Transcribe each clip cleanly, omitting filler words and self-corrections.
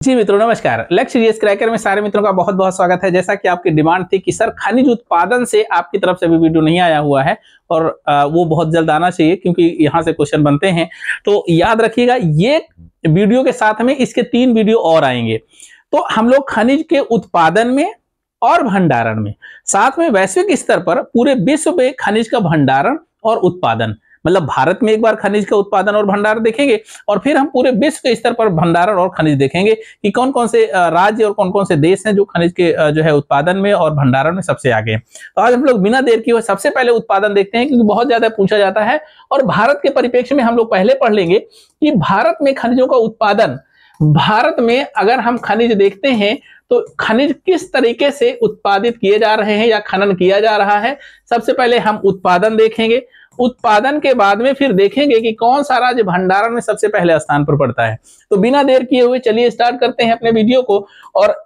जी मित्रों नमस्कार। लक्ष्य जीएस क्रैकर में सारे मित्रों का बहुत बहुत स्वागत है। जैसा कि आपकी डिमांड थी कि सर खनिज उत्पादन से आपकी तरफ से भी वीडियो नहीं आया हुआ है और वो बहुत जल्द आना चाहिए क्योंकि यहाँ से क्वेश्चन बनते हैं। तो याद रखिएगा ये वीडियो के साथ में इसके 3 वीडियो और आएंगे। तो हम लोग खनिज के उत्पादन में और भंडारण में, साथ में वैश्विक स्तर पर पूरे विश्व में खनिज का भंडारण और उत्पादन, मतलब भारत में एक बार खनिज का उत्पादन और भंडारण देखेंगे और फिर हम पूरे विश्व के स्तर पर भंडारण और खनिज देखेंगे कि कौन कौन से राज्य और कौन कौन से देश हैं जो खनिज के जो है उत्पादन में और भंडारण में सबसे आगे हैं। तो आज हम लोग बिना देर किए सबसे पहले उत्पादन देखते हैं क्योंकि बहुत ज्यादा पूछा जाता है और भारत के परिप्रेक्ष्य में हम लोग पहले पढ़ लेंगे कि भारत में खनिजों का उत्पादन, भारत में अगर हम खनिज देखते हैं तो खनिज किस तरीके से उत्पादित किए जा रहे हैं या खनन किया जा रहा है। सबसे पहले हम उत्पादन देखेंगे, उत्पादन के बाद में फिर देखेंगे कि कौन सा राज्य भंडारण में सबसे पहले स्थान पर पड़ता है। तो बिना देर किए हुए चलिए स्टार्ट करते हैं अपने वीडियो को। और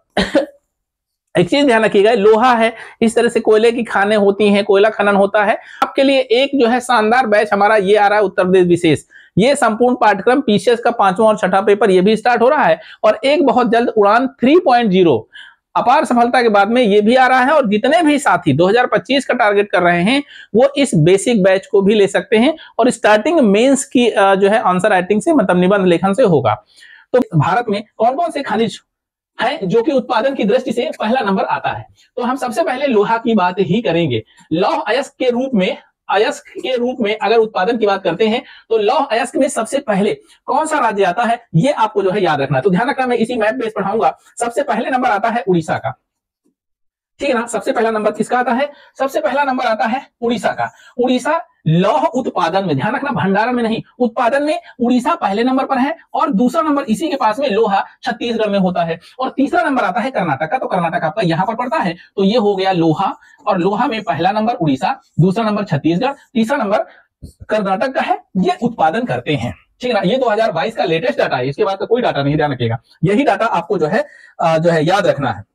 एक चीज ध्यान रखिएगा, लोहा है, इस तरह से कोयले की खानें होती हैं, कोयला खनन होता है। आपके लिए एक जो है शानदार बैच हमारा ये आ रहा है उत्तर प्रदेश विशेष, ये संपूर्ण पाठ्यक्रम पीसीएस का 5वां और 6ठा पेपर ये भी स्टार्ट हो रहा है और एक बहुत जल्द उड़ान 3.0 अपार सफलता के बाद में ये भी आ रहा है। और जितने भी साथी 2025 का टारगेट कर रहे हैं वो इस बेसिक बैच को भी ले सकते हैं और स्टार्टिंग मेंस की जो है आंसर राइटिंग से, मतलब निबंध लेखन से होगा। तो भारत में कौन कौन से खनिज है जो कि उत्पादन की दृष्टि से पहला नंबर आता है। तो हम सबसे पहले लोहा की बात ही करेंगे। लौह अयस्क के रूप में अगर उत्पादन की बात करते हैं तो लौह अयस्क में सबसे पहले कौन सा राज्य आता है ये आपको जो है याद रखना है। तो ध्यान रखना, मैं इसी मैप बेस पढ़ाऊंगा। सबसे पहले नंबर आता है उड़ीसा का, ठीक है ना। सबसे पहला नंबर किसका आता है? सबसे पहला नंबर आता है उड़ीसा का। उड़ीसा लौह उत्पादन में, ध्यान रखना भंडारण में नहीं, उत्पादन में उड़ीसा पहले नंबर पर है और दूसरा नंबर इसी के पास में लोहा छत्तीसगढ़ में होता है और तीसरा नंबर आता है कर्नाटक का। तो कर्नाटक आपका यहां पर पड़ता है, तो ये हो गया लोहा, और लोहा में पहला नंबर उड़ीसा, दूसरा नंबर छत्तीसगढ़, तीसरा नंबर कर्नाटक का है। ये उत्पादन करते हैं, ठीक है ना। ये 2022 का लेटेस्ट डाटा है, इसके बाद का कोई डाटा नहीं, ध्यान रखिएगा। यही डाटा आपको जो है याद रखना है।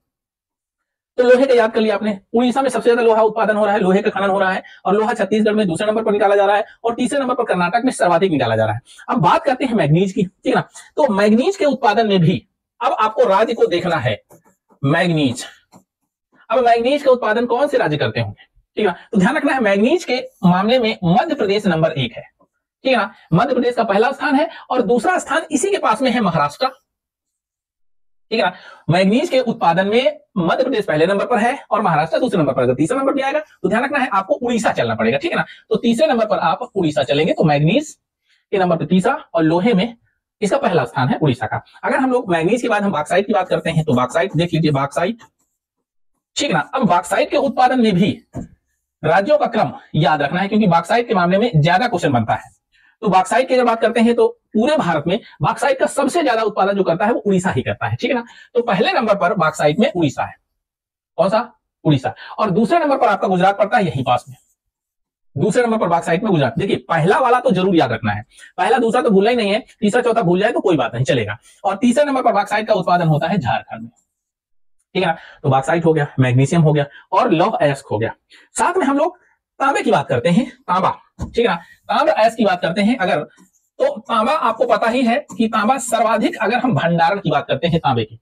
तो लोहे का याद कर लिया आपने, उड़ीसा में सबसे ज्यादा लोहा उत्पादन हो रहा है, लोहे का खनन हो रहा है और लोहा छत्तीसगढ़ में दूसरे नंबर पर निकाला जा रहा है और तीसरे नंबर पर कर्नाटक में सर्वाधिक निकाला जा रहा है। अब बात करते हैं मैग्नीज की, ठीक है ना। तो मैग्नीज के उत्पादन में भी अब आपको राज्य को देखना है। मैग्नीज, अब मैग्नीज का उत्पादन कौन से राज्य करते होंगे, ठीक है। तो ध्यान रखना है मैग्नीज के मामले में मध्य प्रदेश नंबर 1 है, ठीक है ना। मध्य प्रदेश का पहला स्थान है और दूसरा स्थान इसी के पास में है महाराष्ट्र, ठीक है ना। मैग्नीज के उत्पादन में मध्य प्रदेश पहले नंबर पर है और महाराष्ट्र दूसरे नंबर पर। अगर तीसरा नंबर भी आएगा तो ध्यान रखना है आपको उड़ीसा चलना पड़ेगा, ठीक है ना। तो तीसरे नंबर पर आप उड़ीसा चलेंगे, तो मैग्नीज के नंबर पर तीसरा और लोहे में इसका पहला स्थान है उड़ीसा का। अगर हम लोग मैग्नीज के बाद हम बॉक्साइट की बात करते हैं तो बॉक्साइट देख लीजिए, बॉक्साइट, ठीक है ना। अब बॉक्साइट के उत्पादन में भी राज्यों का क्रम याद रखना है क्योंकि बॉक्साइट के मामले में ज्यादा क्वेश्चन बनता है। तो बॉक्साइट की अगर बात करते हैं तो पूरे भारत में बॉक्साइट का सबसे ज्यादा उत्पादन जो करता है वो उड़ीसा ही करता है, ठीक है ना। तो पहले नंबर पर बॉक्साइट में उड़ीसा है, कौन सा? उड़ीसा। और दूसरे नंबर पर आपका गुजरात पड़ता है यहीं पास में, दूसरे नंबर पर बॉक्साइट में गुजरात। देखिए पहला वाला तो जरूर याद रखना है, पहला दूसरा तो भूलना ही नहीं है, तीसरा चौथा भूल जाए तो कोई बात नहीं, चलेगा। और तीसरे नंबर पर बॉक्साइट का उत्पादन होता है झारखंड में, ठीक है ना। तो बॉक्साइट हो गया, मैग्नीशियम हो गया और लौह अयस्क हो गया। साथ में हम लोग तांबे की बात करते हैं, तांबा, ठीक है ना। तांबा अयस्क की बात करते हैं अगर, तो तांबा आपको पता ही है कि तांबा सर्वाधिक, अगर हम भंडारण की बात करते हैं तांबे की,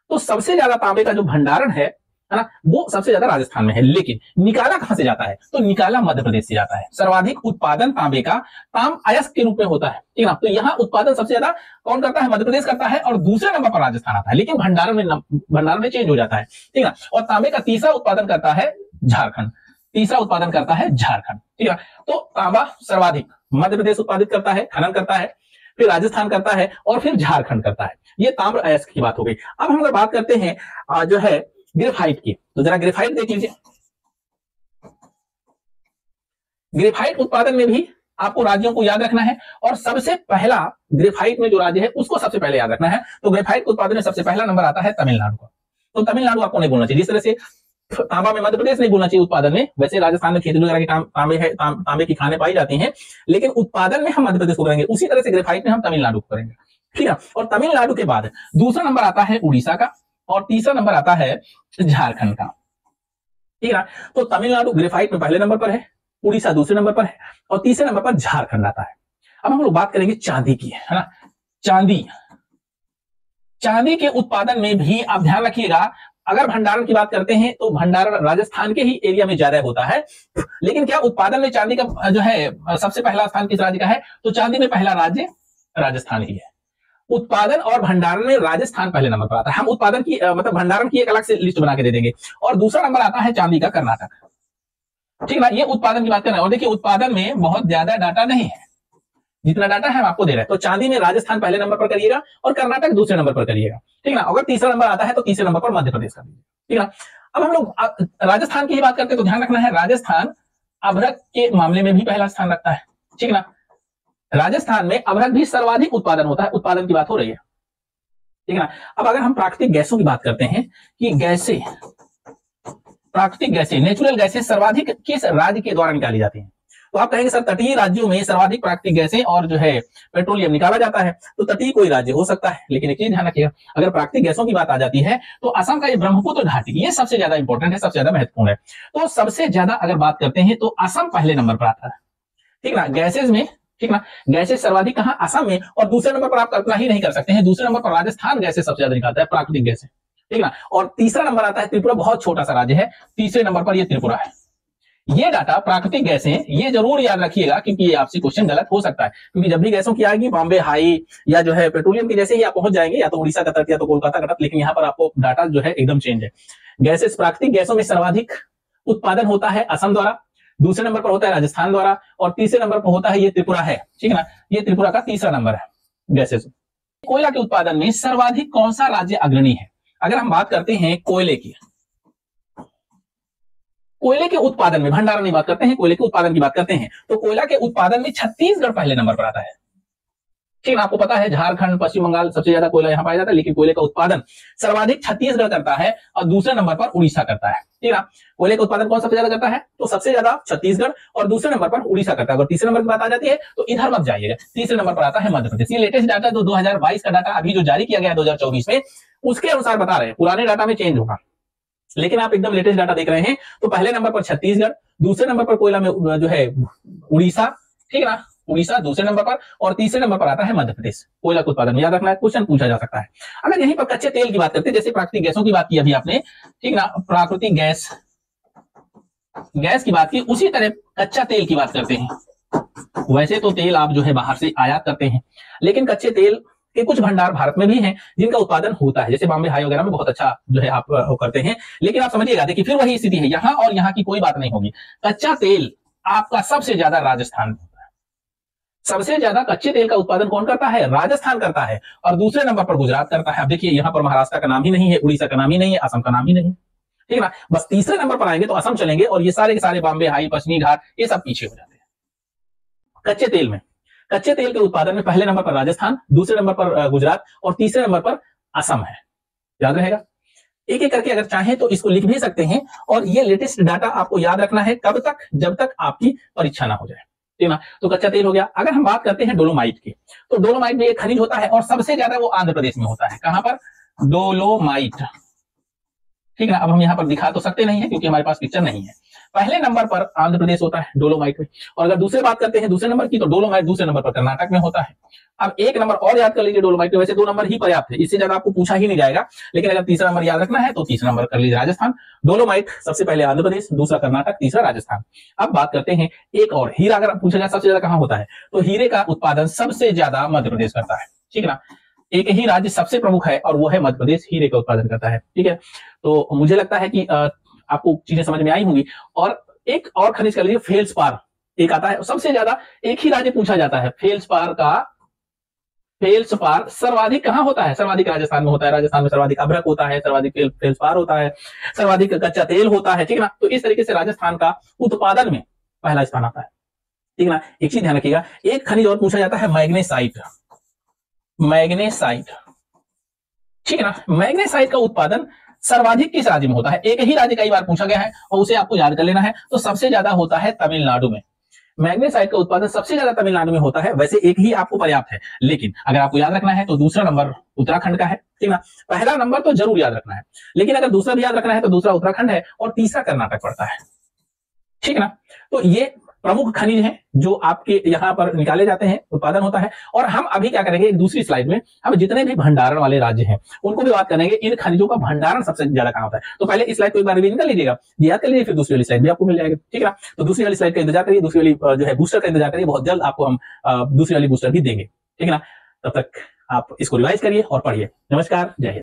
तो सबसे ज्यादा तांबे का जो भंडारण है ना, वो सबसे ज्यादा राजस्थान में है। लेकिन निकाला कहां से जाता है? तो निकाला मध्य प्रदेश से जाता है। सर्वाधिक उत्पादन तांबे का तांब अयस्क के रूप में होता है, ठीक है ना। तो यहाँ उत्पादन सबसे ज्यादा कौन करता है? मध्य प्रदेश करता है और दूसरे नंबर पर राजस्थान आता है, लेकिन भंडारण में चेंज हो जाता है, ठीक है। और तांबे का तीसरा उत्पादन करता है झारखंड, तीसरा उत्पादन करता है झारखंड, ठीक है। तो तांबा सर्वाधिक मध्य प्रदेश उत्पादित करता है, खनन करता है, फिर राजस्थान करता है और फिर झारखंड करता है। ये ताम्र अयस्क की बात हो गई। अब हम अगर बात करते हैं जो है ग्रेफाइट की, तो जरा ग्रेफाइट देख लीजिए। ग्रेफाइट उत्पादन में भी आपको राज्यों को याद रखना है और सबसे पहला ग्रेफाइट में जो राज्य है उसको सबसे पहले याद रखना है। तो ग्रेफाइट उत्पादन में सबसे पहला नंबर आता है तमिलनाडु का। तो तमिलनाडु आपको नहीं बोलना चाहिए, जिस तरह से तांबा में मध्य प्रदेश नहीं बोलना चाहिए उत्पादन में, वैसे राजस्थान में खेती वगैरह की तांबे की खाने पाई जाती हैं, लेकिन उत्पादन में हम मध्य प्रदेश को करेंगे, उसी तरह से ग्रेफाइट में हम तमिलनाडु को करेंगे, ठीक है। और तमिलनाडु के बाद दूसरा नंबर आता है उड़ीसा का और तीसरा नंबर आता है झारखंड का, ठीक है। तो तमिलनाडु ग्रेफाइट में पहले नंबर पर है, उड़ीसा दूसरे नंबर पर है और तीसरे नंबर पर झारखंड आता है। अब हम लोग बात करेंगे चांदी की, है ना। चांदी, चांदी के उत्पादन में भी आप ध्यान रखिएगा, अगर भंडारण की बात करते हैं तो भंडारण राजस्थान के ही एरिया में ज्यादा होता है, लेकिन क्या उत्पादन में चांदी का जो है सबसे पहला स्थान किस राज्य का है? तो चांदी में पहला राज्य राजस्थान ही है। उत्पादन और भंडारण में राजस्थान पहले नंबर पर आता है। हम उत्पादन की मतलब भंडारण की एक अलग से लिस्ट बना के दे देंगे। और दूसरा नंबर आता है चांदी का कर्नाटक, ठीक ना। ये उत्पादन की बात कर रहे हैं, और देखिए उत्पादन में बहुत ज्यादा डाटा नहीं है, जितना डाटा है हम आपको दे रहे हैं। तो चांदी में राजस्थान पहले नंबर पर करिएगा और कर्नाटक दूसरे नंबर पर करिएगा, ठीक ना। अगर तीसरा नंबर आता है तो तीसरे नंबर पर मध्य प्रदेश कर दीजिए, ठीक ना। अब हम लोग राजस्थान की ही बात करते हैं तो ध्यान रखना है, राजस्थान अभ्रक के मामले में भी पहला स्थान रखता है, ठीक ना। राजस्थान में अभ्रक भी सर्वाधिक उत्पादन होता है, उत्पादन की बात हो रही है, ठीक ना। अब अगर हम प्राकृतिक गैसों की बात करते हैं कि गैसें, प्राकृतिक गैसें, नेचुरल गैसें सर्वाधिक किस राज्य के द्वारा निकाली जाती हैं? तो आप कहेंगे सर तटीय राज्यों में सर्वाधिक प्राकृतिक गैसें और जो है पेट्रोलियम निकाला जाता है, तो तटीय कोई राज्य हो सकता है, लेकिन एक चीज ध्यान रखिएगा, अगर प्राकृतिक गैसों की बात आ जाती है तो असम का ये ब्रह्मपुत्र घाटी, ये सबसे ज्यादा इंपॉर्टेंट है, सबसे ज्यादा महत्वपूर्ण है। तो सबसे ज्यादा अगर बात करते हैं तो असम पहले नंबर पर आता है, ठीक ना, गैसेज में, ठीक ना। गैसेज सर्वाधिक कहां? असम में। और दूसरे नंबर पर आप कल्पना ही नहीं कर सकते हैं, दूसरे नंबर पर राजस्थान गैसेज सबसे ज्यादा निकालता है, प्राकृतिक गैसें, ठीक ना। और तीसरा नंबर आता है त्रिपुरा, बहुत छोटा सा राज्य है, तीसरे नंबर पर यह त्रिपुरा है। ये डाटा प्राकृतिक गैसें, ये जरूर याद रखिएगा क्योंकि ये आपसे क्वेश्चन गलत हो सकता है, क्योंकि जब भी गैसों की आएगी बॉम्बे हाई या जो है पेट्रोलियम की जैसे ही आप पहुंच जाएंगे, या तो उड़ीसा का तट या तो कोलकाता का तट, लेकिन यहाँ पर आपको डाटा जो है एकदम चेंज है। गैसेस, प्राकृतिक गैसों में सर्वाधिक उत्पादन होता है असम द्वारा, दूसरे नंबर पर होता है राजस्थान द्वारा, और तीसरे नंबर पर होता है ये त्रिपुरा है, ठीक है ना। ये त्रिपुरा का तीसरा नंबर है गैसेस। कोयला के उत्पादन में सर्वाधिक कौन सा राज्य अग्रणी है? अगर हम बात करते हैं कोयले की, कोयले के उत्पादन में, भंडारण की बात करते हैं, कोयले के उत्पादन की बात करते हैं, तो कोयला के उत्पादन में छत्तीसगढ़ पहले नंबर पर आता है, ठीक है। आपको पता है झारखंड, पश्चिम बंगाल सबसे ज्यादा कोयला यहां पाया जाता है, लेकिन कोयले का उत्पादन सर्वाधिक छत्तीसगढ़ करता है और दूसरे नंबर पर उड़ीसा करता है, ठीक है। कोयले का उत्पादन कौन सबसे ज्यादा करता है? तो सबसे ज्यादा छत्तीसगढ़ और दूसरे नंबर पर उड़ीसा करता है। अगर तीसरे नंबर की बात आ जाती है तो इधर मत जाइएगा, तीसरे नंबर पर आता है मध्य प्रदेश। ये लेटेस्ट डाटा 2022 का डाटा अभी जो जारी किया गया 2024 में, उसके अनुसार बता रहे हैं, पुराने डाटा में चेंज होगा, लेकिन आप एकदम लेटेस्ट डाटा देख रहे हैं। तो पहले नंबर पर छत्तीसगढ़, दूसरे नंबर पर कोयला में जो है उड़ीसा, ठीक है ना, उड़ीसा दूसरे नंबर पर, और तीसरे नंबर पर आता है मध्य प्रदेश कोयला के उत्पादन में। याद रखना है, क्वेश्चन पूछा जा सकता है। अगर यहीं पर कच्चे तेल की बात करते हैं, जैसे प्राकृतिक गैसों की बात की अभी आपने, ठीक ना, प्राकृतिक गैस, गैस की बात की, उसी तरह कच्चा तेल की बात करते हैं। वैसे तो तेल आप जो है बाहर से आयात करते हैं, लेकिन कच्चे तेल के कुछ भंडार भारत में भी हैं जिनका उत्पादन होता है, जैसे बॉम्बे हाई वगैरह में बहुत अच्छा जो है आप करते हैं। लेकिन आप समझिएगा, देखिए फिर वही स्थिति है, यहां और यहां की कोई बात नहीं होगी। कच्चा तेल आपका सबसे ज्यादा राजस्थान में होता है, सबसे ज्यादा कच्चे तेल का उत्पादन कौन करता है? राजस्थान करता है, और दूसरे नंबर पर गुजरात करता है। अब देखिए यहाँ पर महाराष्ट्र का नाम ही नहीं है, उड़ीसा का नाम ही नहीं है, असम का नाम ही नहीं है, ठीक है ना। बस तीसरे नंबर पर आएंगे तो असम चलेंगे, और ये सारे के सारे बॉम्बे हाई, पश्चिमी घाट, ये सब पीछे हो जाते हैं। कच्चे तेल में, कच्चे तेल के उत्पादन में पहले नंबर पर राजस्थान, दूसरे नंबर पर गुजरात, और तीसरे नंबर पर असम है। याद रहेगा, एक एक करके अगर चाहें तो इसको लिख भी सकते हैं। और ये लेटेस्ट डाटा आपको याद रखना है, कब तक? जब तक आपकी परीक्षा ना हो जाए, ठीक ना। तो कच्चा तेल हो गया। अगर हम बात करते हैं डोलोमाइट की, तो डोलोमाइट भी एक खनिज होता है, और सबसे ज्यादा वो आंध्र प्रदेश में होता है। कहां पर? डोलोमाइट, ठीक है। अब हम यहाँ पर दिखा तो सकते नहीं है क्योंकि हमारे पास पिक्चर नहीं है। पहले नंबर पर आंध्र प्रदेश होता है डोलोमाइट में, और अगर दूसरे बात करते हैं दूसरे नंबर की, तो डोलोमाइट दूसरे नंबर पर कर्नाटक में होता है। अब एक नंबर और याद कर लीजिए डोलोमाइट में, वैसे 2 नंबर ही पर्याप्त है, इससे ज्यादा आपको पूछा ही नहीं जाएगा, लेकिन अगर तीसरा नंबर याद रखना है तो तीसरा नंबर कर लीजिए राजस्थान। डोलोमाइट सबसे पहले आंध्र प्रदेश, दूसरा कर्नाटक, तीसरा राजस्थान। अब बात करते हैं एक और, हीरा अगर पूछा जाए सबसे ज्यादा कहां होता है, तो हीरे का उत्पादन सबसे ज्यादा मध्य प्रदेश करता है, ठीक है ना। एक ही राज्य सबसे प्रमुख है और वो है मध्य प्रदेश, हीरे का उत्पादन करता है, ठीक है। तो मुझे लगता है कि आपको चीजें समझ में आई होंगी। और एक और खनिज कर लीजिए, फेल्सपार एक आता है सबसे ज्यादा, एक ही राज्य पूछा जाता है, फेल्सपार का, फेल्सपार सर्वाधिक कहां होता है? सर्वाधिक राजस्थान में होता है। राजस्थान में सर्वाधिक अभ्रक होता है, सर्वाधिक फेल्सपार होता है, सर्वाधिक कच्चा तेल होता है, ठीक है ना। तो इस तरीके से राजस्थान का उत्पादन में पहला स्थान आता है, ठीक है ना। एक चीज ध्यान रखिएगा, एक खनिज और पूछा जाता है, मैग्नेसाइट, मैग्नेसाइट, ठीक है ना। मैग्नेसाइट का उत्पादन सर्वाधिक किस राज्य में होता है? एक ही राज्य कई बार पूछा गया है और उसे आपको याद कर लेना है। तो सबसे ज्यादा होता है तमिलनाडु में, मैग्नेसाइट का उत्पादन सबसे ज्यादा तमिलनाडु में होता है। वैसे एक ही आपको पर्याप्त है, लेकिन अगर आपको याद रखना है तो दूसरा नंबर उत्तराखंड का है, ठीक ना। पहला नंबर तो जरूर याद रखना है, लेकिन अगर दूसरा भी याद रखना है तो दूसरा उत्तराखंड है और तीसरा कर्नाटक पड़ता है, ठीक है ना। तो ये प्रमुख खनिज हैं जो आपके यहाँ पर निकाले जाते हैं, उत्पादन होता है। और हम अभी क्या करेंगे, एक दूसरी स्लाइड में हम जितने भी भंडारण वाले राज्य हैं उनको भी बात करेंगे, इन खनिजों का भंडारण सबसे ज्यादा कहां होता है। तो पहले इस स्लाइड को एक बार रिवीजन कर लीजिएगा, याद कर लीजिए, फिर दूसरी वाली स्लाइड भी आपको मिल जाएगी, ठीक है ना। तो दूसरी वाली स्लाइड का इंतजार करिए, दूसरी वाली जो है बूस्टर का इंतजार करिए, बहुत जल्द आपको हम दूसरी वाली बूस्टर भी देंगे, ठीक है ना। तब तक आप इसको रिवाइज करिए और पढ़िए। नमस्कार, जय हिंद।